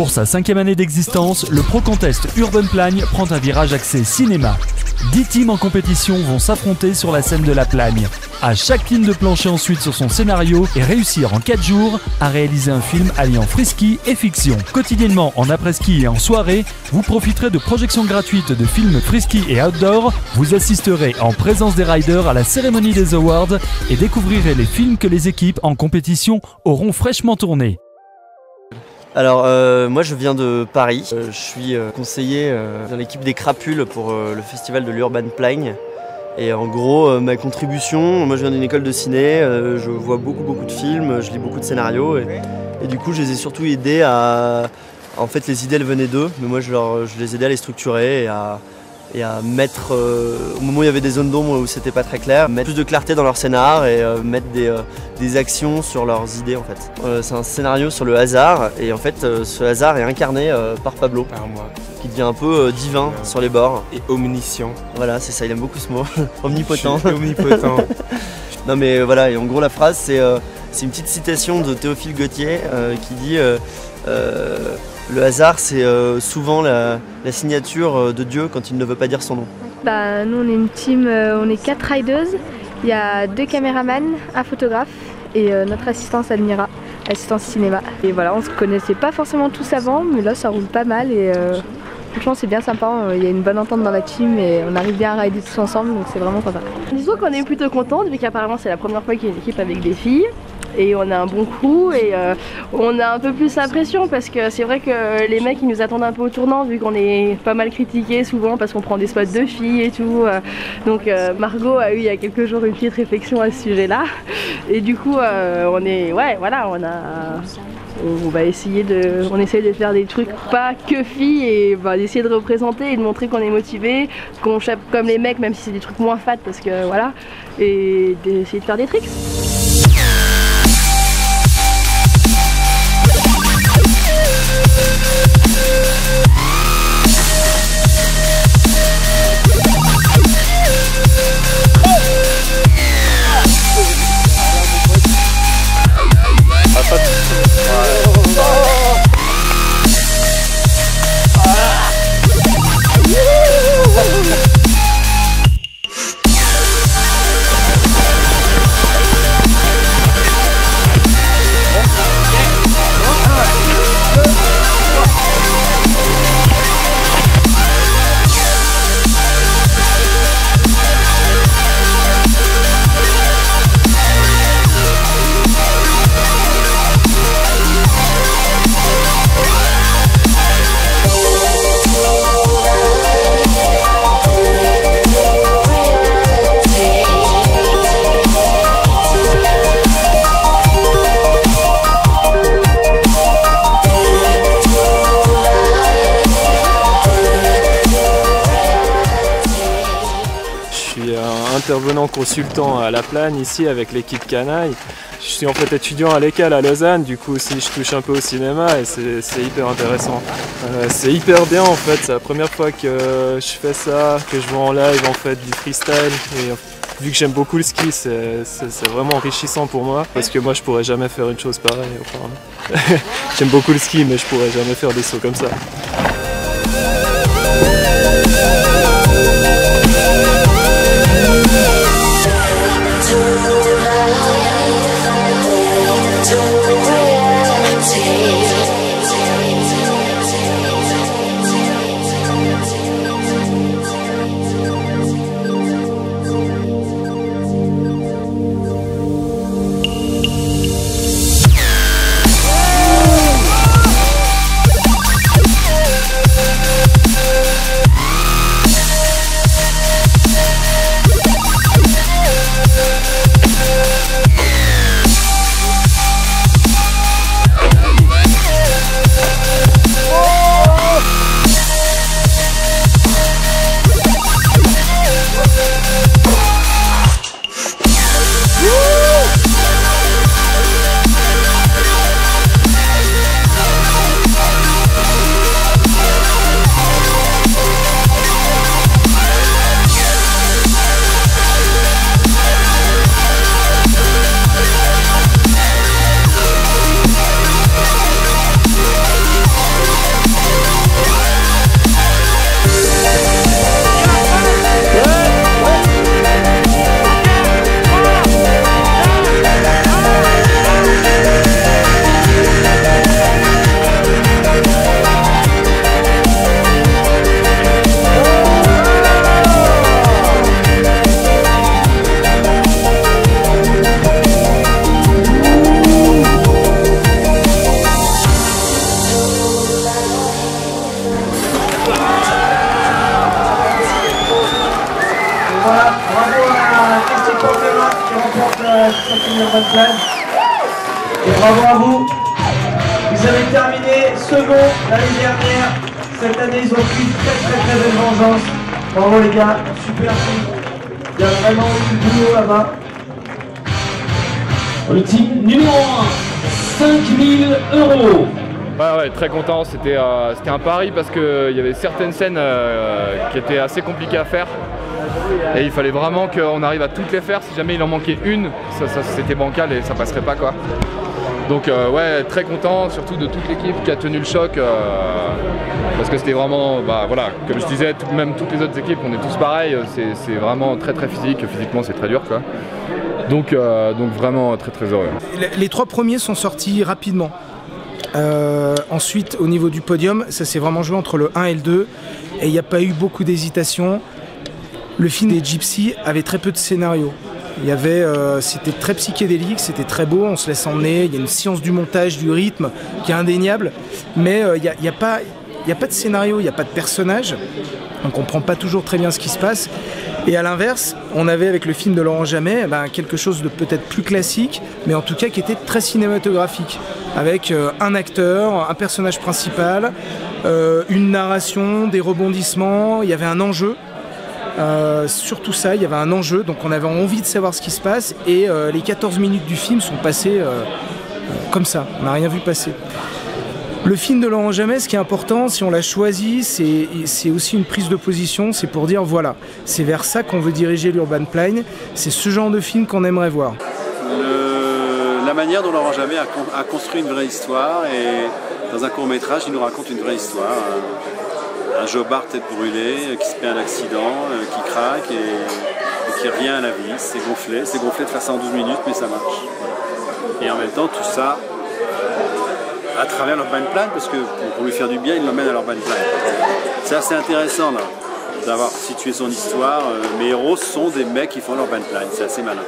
Pour sa 5e année d'existence, le Pro Contest Urban Plagne prend un virage axé cinéma. 10 teams en compétition vont s'affronter sur la scène de la Plagne. À chaque ligne de plancher ensuite sur son scénario et réussir en 4 jours à réaliser un film alliant free-ski et fiction. Quotidiennement en après-ski et en soirée, vous profiterez de projections gratuites de films free-ski et outdoor, vous assisterez en présence des riders à la cérémonie des awards et découvrirez les films que les équipes en compétition auront fraîchement tournés. Alors moi je viens de Paris, je suis conseiller dans l'équipe des Crapules pour le festival de l'Urban Plagne. Et en gros ma contribution, moi je viens d'une école de ciné, je vois beaucoup de films, je lis beaucoup de scénarios et du coup je les ai surtout aidés à... En fait les idées elles venaient d'eux, mais moi je les aidais à les structurer et à mettre, au moment où il y avait des zones d'ombre où c'était pas très clair, mettre plus de clarté dans leur scénar et mettre des actions sur leurs idées en fait. C'est un scénario sur le hasard et en fait ce hasard est incarné par Pablo, par moi, qui devient un peu divin sur les bords. Et omniscient. Voilà, c'est ça, il aime beaucoup ce mot, omnipotent. Omnipotent. Non mais voilà, et en gros la phrase c'est une petite citation de Théophile Gautier qui dit le hasard, c'est souvent la signature de Dieu quand il ne veut pas dire son nom. Bah, nous, on est une team, on est 4 riders. Il y a 2 caméramans, un photographe et notre assistance Admira, assistance cinéma. Et voilà, on se connaissait pas forcément tous avant, mais là, ça roule pas mal et franchement, c'est bien sympa. Il y a une bonne entente dans la team et on arrive bien à rider tous ensemble, donc c'est vraiment sympa. Disons qu'on est plutôt contente, vu qu'apparemment, c'est la première fois qu'il y a une équipe avec des filles. Et on a un bon crew et on a un peu plus la pression parce que c'est vrai que les mecs ils nous attendent un peu au tournant vu qu'on est pas mal critiqués souvent parce qu'on prend des spots de filles et tout. Donc Margot a eu il y a quelques jours une petite réflexion à ce sujet là et du coup on est, ouais voilà, on va essayer on essaye de faire des trucs pas que filles et d'essayer de représenter et de montrer qu'on est motivé, qu'on chope comme les mecs même si c'est des trucs moins fat parce que voilà, et d'essayer de faire des tricks. Intervenant consultant à La Plagne ici avec l'équipe Canaille. Je suis en fait étudiant à l'ECAL à Lausanne, du coup aussi je touche un peu au cinéma et c'est hyper intéressant. C'est hyper bien en fait, c'est la première fois que je fais ça, que je vois en live en fait du freestyle et vu que j'aime beaucoup le ski, c'est vraiment enrichissant pour moi parce que moi je pourrais jamais faire une chose pareille. Enfin, j'aime beaucoup le ski mais je pourrais jamais faire des sauts comme ça. Et bravo à vous. Vous avez terminé second l'année dernière. Cette année, ils ont pris une très belle vengeance. Bravo les gars, super film. Il y a vraiment eu du boulot là-bas. Le team numéro 1, 5 000 €. Ouais, très content, c'était un pari parce qu'il y avait certaines scènes qui étaient assez compliquées à faire et il fallait vraiment qu'on arrive à toutes les faire. Si jamais il en manquait une, c'était bancal et ça passerait pas quoi. Donc ouais, très content, surtout de toute l'équipe qui a tenu le choc parce que c'était vraiment, bah voilà, comme je disais, même toutes les autres équipes, on est tous pareils, c'est vraiment très physique, physiquement c'est très dur quoi. Donc vraiment très heureux. Les 3 premiers sont sortis rapidement. Ensuite, au niveau du podium, ça s'est vraiment joué entre le 1 et le 2 et il n'y a pas eu beaucoup d'hésitation. Le film des Gypsy avait très peu de scénario. C'était très psychédélique, c'était très beau, on se laisse emmener, il y a une science du montage, du rythme qui est indéniable, mais il n'y a pas de scénario, il n'y a pas de personnage, on ne comprend pas toujours très bien ce qui se passe. Et à l'inverse, on avait avec le film de Laurent Jamet quelque chose de peut-être plus classique, mais en tout cas qui était très cinématographique, avec un acteur, un personnage principal, une narration, des rebondissements, il y avait un enjeu. Surtout ça, il y avait un enjeu, donc on avait envie de savoir ce qui se passe et les 14 minutes du film sont passées comme ça, on n'a rien vu passer. Le film de Laurent Jamet, ce qui est important, si on l'a choisi, c'est aussi une prise de position, c'est pour dire voilà, c'est vers ça qu'on veut diriger l'Urban Plagne, c'est ce genre de film qu'on aimerait voir. La manière dont Laurent Jamet a construit une vraie histoire et dans un court-métrage, il nous raconte une vraie histoire. Un jobard tête brûlée, qui se fait un accident, qui craque et qui revient à la vie. C'est gonflé de faire ça en 12 minutes, mais ça marche. Et en même temps, tout ça à travers l'Urban Plagne, parce que pour lui faire du bien, il l'emmène à l'Urban Plagne. C'est assez intéressant là, d'avoir situé son histoire. Mes héros sont des mecs qui font l'Urban Plagne, c'est assez malin.